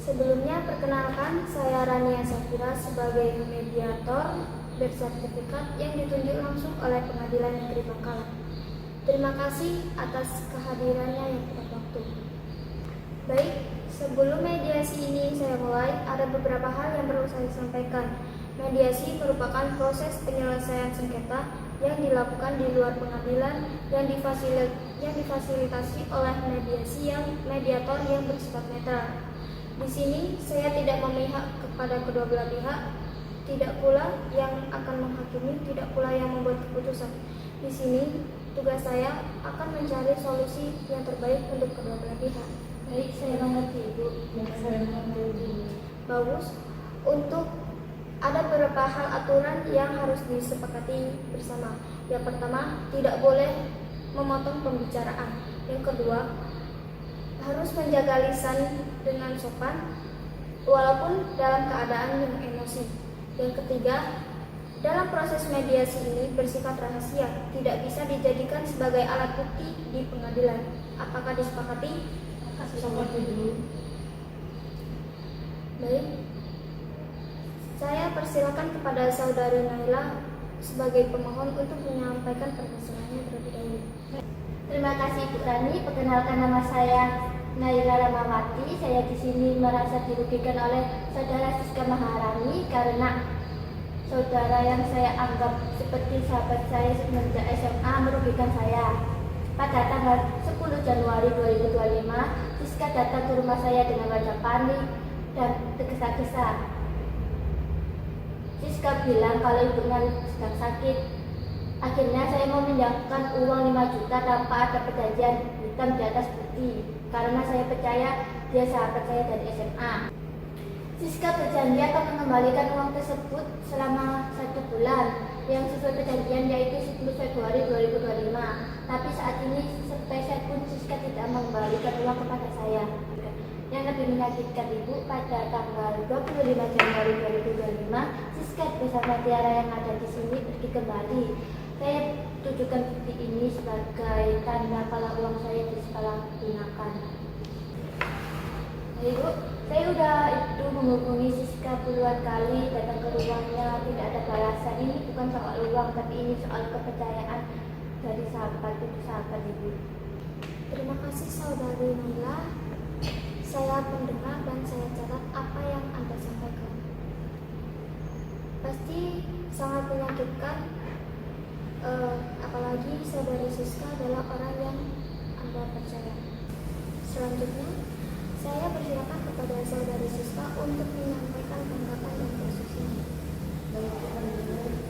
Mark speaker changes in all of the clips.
Speaker 1: Sebelumnya, perkenalkan, saya Rania Safira sebagai mediator bersertifikat yang ditunjuk langsung oleh Pengadilan Negeri Bangkalan. Terima kasih atas kehadirannya yang tepat waktu. Baik, sebelum mediasi ini saya mulai, ada beberapa hal yang perlu saya sampaikan. Mediasi merupakan proses penyelesaian sengketa yang dilakukan di luar pengadilan yang difasilitasi oleh mediator yang bersifat netral. Di sini saya tidak memihak kepada kedua belah pihak, tidak pula yang akan menghakimi, tidak pula yang membuat keputusan. Di sini tugas saya akan mencari solusi yang terbaik untuk kedua belah pihak.
Speaker 2: Baik, saya mengerti Ibu. Saya mengerti.
Speaker 1: Bagus. Untuk ada beberapa hal aturan yang harus disepakati bersama. Yang pertama, tidak boleh memotong pembicaraan. Yang kedua, harus menjaga lisan dengan sopan walaupun dalam keadaan yang emosi. Yang ketiga, dalam proses mediasi ini bersifat rahasia, tidak bisa dijadikan sebagai alat bukti di pengadilan. Apakah disepakati?
Speaker 2: Sepakati dulu.
Speaker 1: Baik. Saya persilakan kepada Saudari Naila sebagai pemohon untuk menyampaikan permasalahannya terlebih dahulu.
Speaker 2: Terima kasih Bu Rani. Perkenalkan, nama saya Naila Ramawati. Saya di sini merasa dirugikan oleh Saudara Siska Maharani karena saudara yang saya anggap seperti sahabat saya semenjak SMA merugikan saya. Pada tanggal 10 Januari 2025, Siska datang ke rumah saya dengan wajah panik dan tergesa-gesa. Siska bilang kalau ibunya sedang sakit. Akhirnya saya memindahkan uang 5 juta tanpa ada perjanjian hitam di atas putih, karena saya percaya dia sahabat saya dari SMA. Siska berjanji akan mengembalikan uang tersebut selama 1 bulan yang sesuai perjanjian, yaitu 10 Februari 2025. Tapi saat ini sepeser pun Siska tidak mengembalikan uang kepada saya. Yang lebih menyakitkan Ibu, pada tanggal 25 Januari 2025, Siska bersama Tiara yang ada di sini pergi kembali. Saya tujukan bukti ini sebagai tanda kalau uang saya disalahgunakan. Ibu, saya sudah itu menghubungi Siska puluhan kali, datang ke rumahnya, tidak ada balasan. Ini bukan soal uang, tapi ini soal kepercayaan dari sahabat itu sahabat Ibu.
Speaker 1: Terima kasih Saudari Naila. Saya mendengar dan saya catat apa yang Anda sampaikan. Pasti sangat menyakitkan, apalagi Saudari Siska adalah orang yang Anda percaya. Selanjutnya, saya persilakan kepada Saudari Siska untuk menyampaikan tanggapan dan proses ini.
Speaker 2: Baik,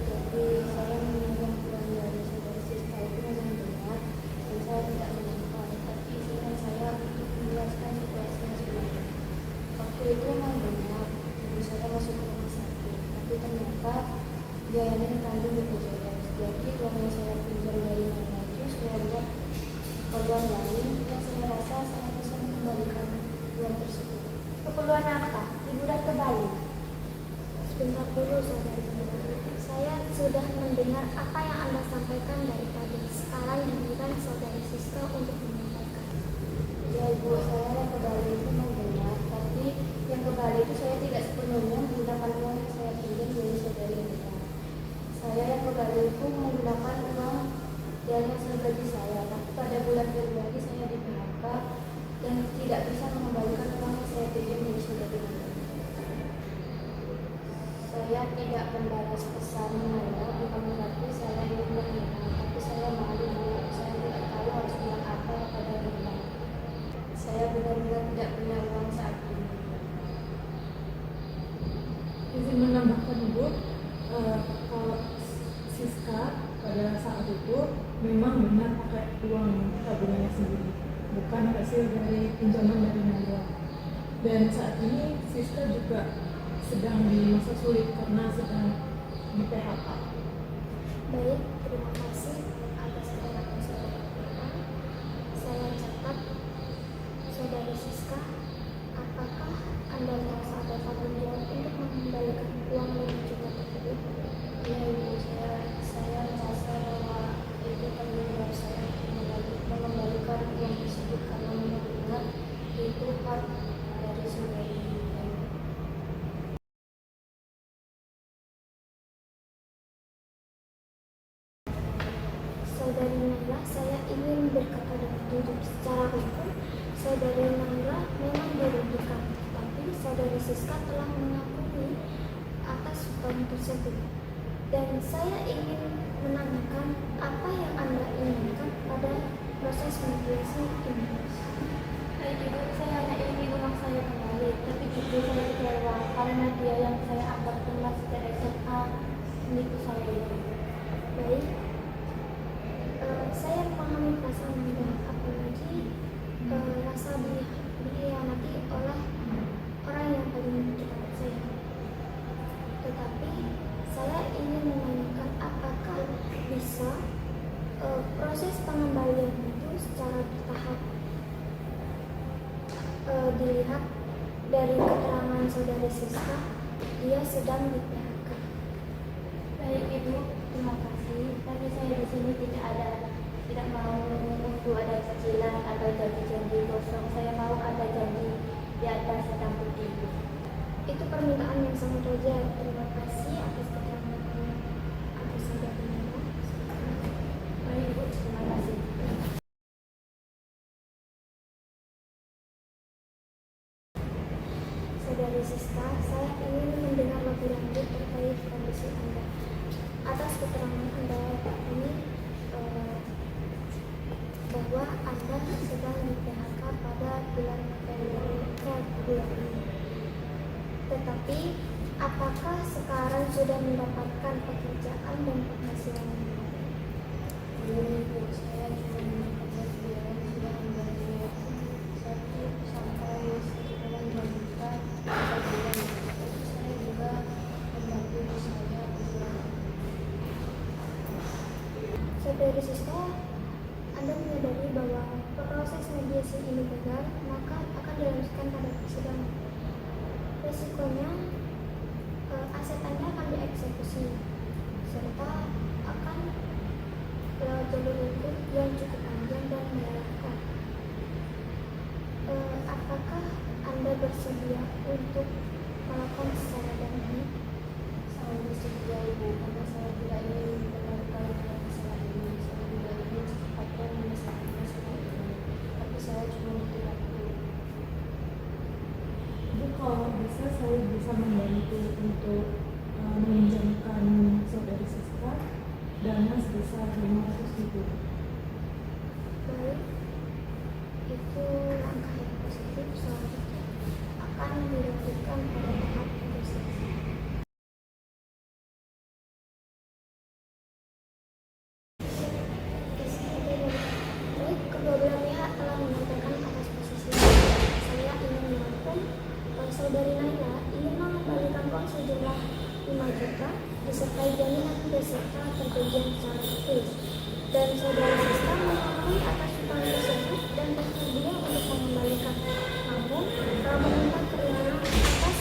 Speaker 2: jadi saya meminjam uang dari Saudari Siska itu memang benar, dan saya tidak menyangka, tapi isinya saya untuk menjelaskan situasinya sebenarnya. Waktu itu memang benar, ibu saya masuk ke rumah sakit, tapi ternyata biayanya ditanggung BPJS. Jadi uangnya saya pinjam dari mana itu saya buat keperluan lain yang saya rasa sangat bisa mengembalikan uang tersebut.
Speaker 1: Keperluan apa? Ibu dan kembali. Sebentar dulu Saudari Naila. Saya sudah mendengar apa yang Anda sampaikan dari tadi. Sekarang giliran Saudari Siska untuk menyampaikan.
Speaker 2: Ya Ibu, saya yang ke Bali itu memang benar, tapi yang ke Bali itu saya tidak sepenuhnya menggunakan uang yang saya pinjam dari saudari Anda. Saya yang ke Bali itu menggunakan uang dari hasil gaji saya, tapi pada bulan Februari saya di PHK dan tidak bisa mengembalikan uang yang saya pinjam dari saudari Anda. Saya tidak membalas pesan Anda, bukan berarti saya ingin menghina, tapi saya malu Bu, saya tidak tahu harus bilang apa pada Anda. Saya benar-benar tidak punya uang saat ini.
Speaker 3: Izin menambahkan Ibu, kalau Siska pada saat itu memang benar pakai uang tabungannya sendiri, bukan hasil dari pinjaman dari Naila. Dan saat ini Siska juga sedang di masa sulit karena sedang di PHK.
Speaker 1: Baik, terima kasih atas keterangan Saudari Naila. Saya catat, Saudari Siska, apakah Anda merasa ada tanggung jawab untuk mengembalikan uang 5 juta tersebut?
Speaker 2: Ya Ibu, saya merasa bahwa itu tanggung jawab saya untuk mengembalikan uang tersebut karena memang benar itu hak dari saudari.
Speaker 1: saudari Naila, saya ingin berkata dengan jujur. Secara hukum, saudari Naila memang dirugikan, tapi saudari Siska telah mengakui atas hutang tersebut. Dan saya ingin menanyakan apa yang Anda inginkan pada proses mediasi ini.
Speaker 2: Baik Ibu, saya hanya ingin uang saya kembali, tapi jujur saya kecewa karena dia yang saya anggap teman sejak SMA menipu saya itu.
Speaker 1: Baik, saya memahami perasaan Anda, apalagi rasa dikhianati oleh orang yang paling dekat saya. Tetapi saya ingin menanyakan apakah bisa proses pengembalian itu secara bertahap dilihat dari keterangan saudari Siska, dia sedang di PHK.
Speaker 2: Baik Ibu, terima kasih. Tapi saya di sini tidak mau untuk ada cicilan atau janji-janji kosong. Saya mau ada janji di atas hitam putih.
Speaker 1: Itu permintaan yang sangat wajar. Terima kasih atas keterangan atas saudari Naila.
Speaker 2: Baik Ibu, terima kasih.
Speaker 1: Saudari Siska, saya ingin mendengar lebih lanjut terkait kondisi Anda. Atas keterangan Anda ini bahwa Anda sedang di PHK pada bulan November ini. Tetapi, apakah sekarang sudah mendapatkan pekerjaan dan penghasilan yang baik?
Speaker 2: Belum Ibu, saya cuma mendapatkan biaya sudah membayar 1 sampai 1,2 juta per bulan. Tapi saya juga membantu ibu saya berjualan.
Speaker 1: Saudari Siska, Anda menyadari bahwa proses mediasi ini gagal, maka akan dilanjutkan pada persidangan. Resikonya, aset Anda akan dieksekusi, serta akan lewat jalur hukum yang cukup panjang dan melelahkan. Apakah Anda bersedia untuk melakukan secara damai?
Speaker 2: Saya bersedia Ibu, karena saya tidak ingin berlarut-larut dalam masalah ini. Saya tidak ingin secepatnya menyelesaikan masalah ini. Tapi saya cuma butuh waktu.
Speaker 3: Ibu, kalau bisa saya bisa membantu untuk meminjamkan saudari Siska dana sebesar 500.000.
Speaker 1: Baik, itu langkah yang positif. Selanjutnya akan dilanjutkan pada tahap negosiasi. Baik, kedua belah pihak telah menyampaikan atas posisinya. Saya ingin merangkum, saudari Naila ingin mengembalikan uang sejumlah 5 juta disertai jaminan beserta perjanjian secara tertulis. Dan saudari Siska mengakui atas hutang tersebut dan bersedia untuk mengembalikan. Namun, meminta keringanan atas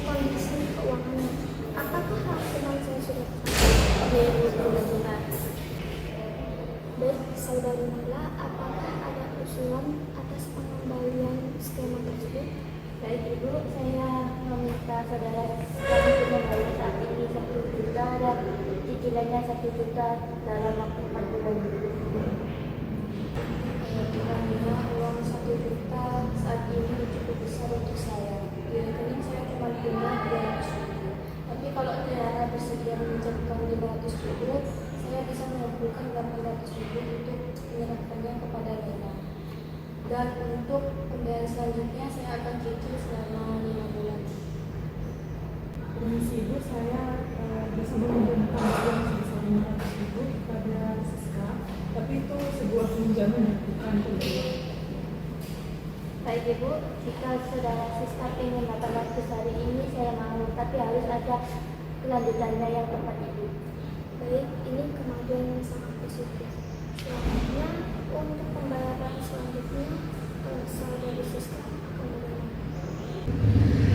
Speaker 1: kondisi keuangannya. Apakah rangkuman saya sudah tepat?
Speaker 2: Oke Ibu, terima kasih.
Speaker 1: Baik, saudari Naila, apakah ada usulan atas pengembalian skema tersebut?
Speaker 2: Baik Ibu, saya meminta saudara kami untuk membayar saat ini 1 juta dan cicilannya 1 juta dalam waktu 4 bulan. Kiranya uang 1 juta saat ini cukup besar untuk saya. Di rekening saya cuma punya 200.000. Tapi kalau Tiara bersedia meminjamkan 500.000, saya bisa mengumpulkan 800.000 untuk menyerahkannya kepada Lena. Dan untuk pembayaran selanjutnya saya akan cicil selama 5 bulan.
Speaker 3: Permisi Ibu, saya bisa meminjamkan uang sebesar 500.000 kepada Siska, tapi itu sebuah pinjaman yang bukan pembelian.
Speaker 2: Baik Ibu, jika saudara Siska ingin makan waktu hari ini saya mau, tapi harus ada kelanjutannya yang tepat Ibu.
Speaker 1: Baik, ini kemajuan yang sangat positif. Selanjutnya, untuk pembayaran selanjutnya, saudari Siska akan bagaimana?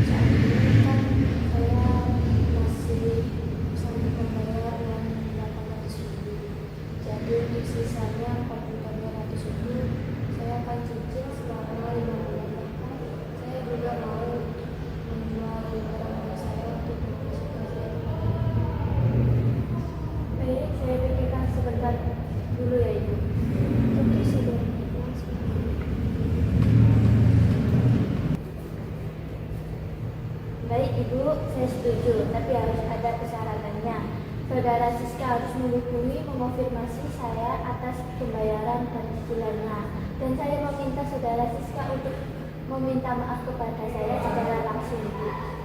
Speaker 2: Saat ini kan saya masih sanggup membayar uang 800.000. Jadi untuk sisanya 4.200.000 saya akan cicil selama 5 bulan. Bahkan saya juga mau menjual barang saya untuk mempersiapkan saya. Baik, saya pikirkan sebentar dulu ya Ibu. Baik Ibu, saya setuju, tapi harus ada persyaratannya. Saudara Siska harus menghubungi mengonfirmasi saya atas pembayaran dan cicilannya. Dan saya meminta Saudara Siska untuk meminta maaf kepada saya secara langsung, Ibu.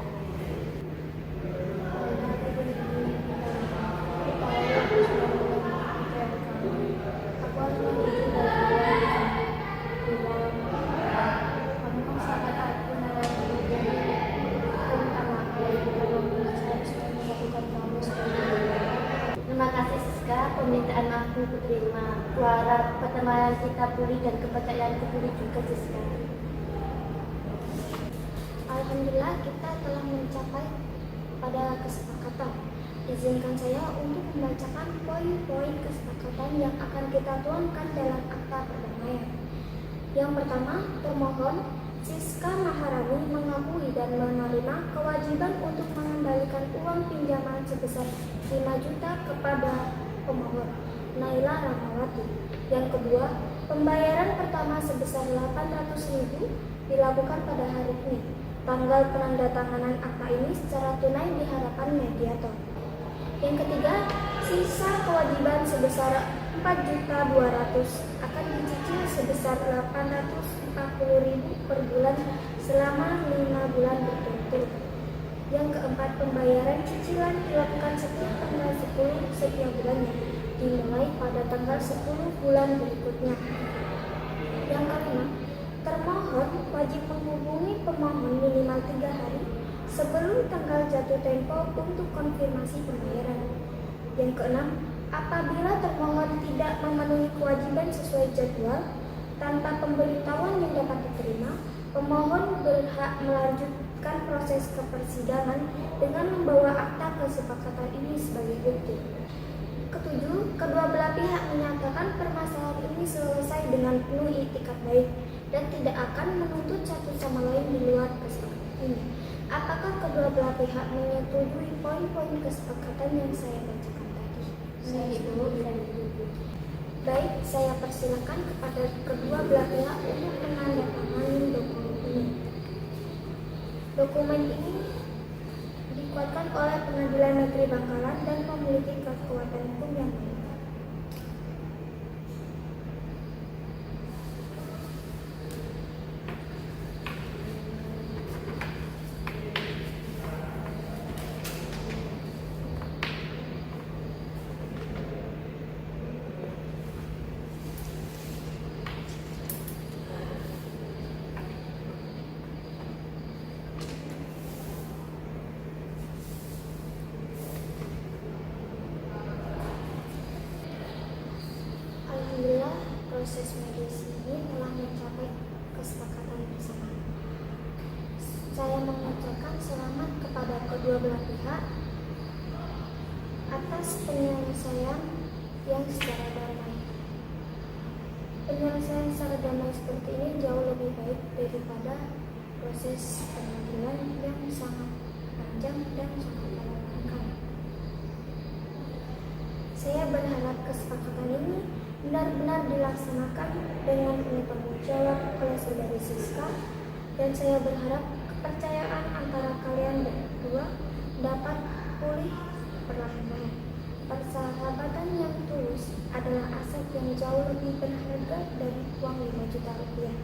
Speaker 2: Terima kasih Siska, permintaan maafku kuterima. Kuharap pertemanan kita pulih dan kepercayaanku pulih juga Siska.
Speaker 1: Alhamdulillah kita telah mencapai pada kesepakatan. Izinkan saya untuk membacakan poin-poin kesepakatan yang akan kita tuangkan dalam akta perdamaian. Yang pertama, termohon Siska Maharani mengakui dan menerima kewajiban untuk mengembalikan uang pinjaman sebesar 5 juta kepada pemohon Naila Rahmawati. Yang kedua, pembayaran pertama sebesar 800.000 dilakukan pada hari ini. Tanggal penandatanganan akta ini secara tunai di hadapan mediator. Yang ketiga, sisa kewajiban sebesar 4.200.000 akan dicicil sebesar 840.000 per bulan selama 5 bulan berturut-turut. Yang keempat, pembayaran cicilan dilakukan setiap tanggal 10 setiap bulannya, dimulai pada tanggal 10 bulan berikutnya. Yang kelima, termohon wajib menghubungi pemohon minimal 3 hari sebelum tanggal jatuh tempo untuk konfirmasi pembayaran. Yang keenam, apabila termohon tidak memenuhi kewajiban sesuai jadwal tanpa pemberitahuan yang dapat diterima, pemohon berhak melanjutkan proses kepersidangan dengan membawa akta kesepakatan ini sebagai bukti. Ketujuh, kedua belah pihak menyatakan permasalahan ini selesai dengan penuh itikat baik dan tidak akan menuntut satu sama lain di luar kesepakatan ini. Apakah kedua belah pihak menyetujui poin-poin kesepakatan yang saya bacakan tadi? Baik, saya persilakan kepada kedua belah pihak untuk menandatangani dokumen ini. Dokumen ini dikuatkan oleh Pengadilan Negeri Bangkalan dan memiliki kekuatan hukum yang mengikat. Alhamdulillah, proses mediasi ini telah mencapai kesepakatan bersama. Saya mengucapkan selamat kepada kedua belah pihak atas penyelesaian yang secara damai. Penyelesaian secara damai seperti ini jauh lebih baik daripada proses pengadilan yang sangat panjang dan sangat melelahkan. Saya berharap kesepakatan ini benar-benar dilaksanakan dengan penuh tanggung jawab oleh saudari Siska, dan saya berharap kepercayaan antara kalian berdua dapat pulih perlahan-lahan. Persahabatan yang tulus adalah aset yang jauh lebih berharga dari uang 5 juta rupiah.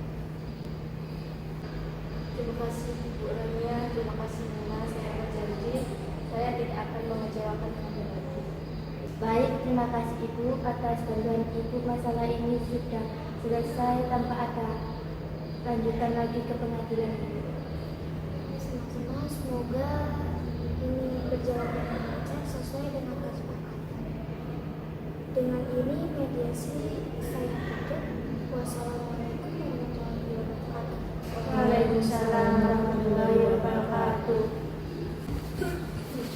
Speaker 2: Terima kasih Bu Rania, terima kasih Nina. Saya berjanji saya tidak akan mengecewakan kamu lagi. Baik, terima kasih Ibu atas bantuan Ibu. Masalah ini sudah selesai tanpa ada lanjutan lagi ke pengadilan.
Speaker 1: Sama-sama, semoga ini berjalan dengan lancar sesuai dengan kesepakatan. Dengan ini mediasi saya tutup. Wassalamualaikum warahmatullahi wabarakatuh.
Speaker 2: Waalaikumsalam warahmatullahi wabarakatuh.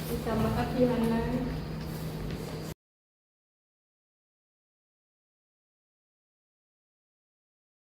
Speaker 3: Minta maaf ya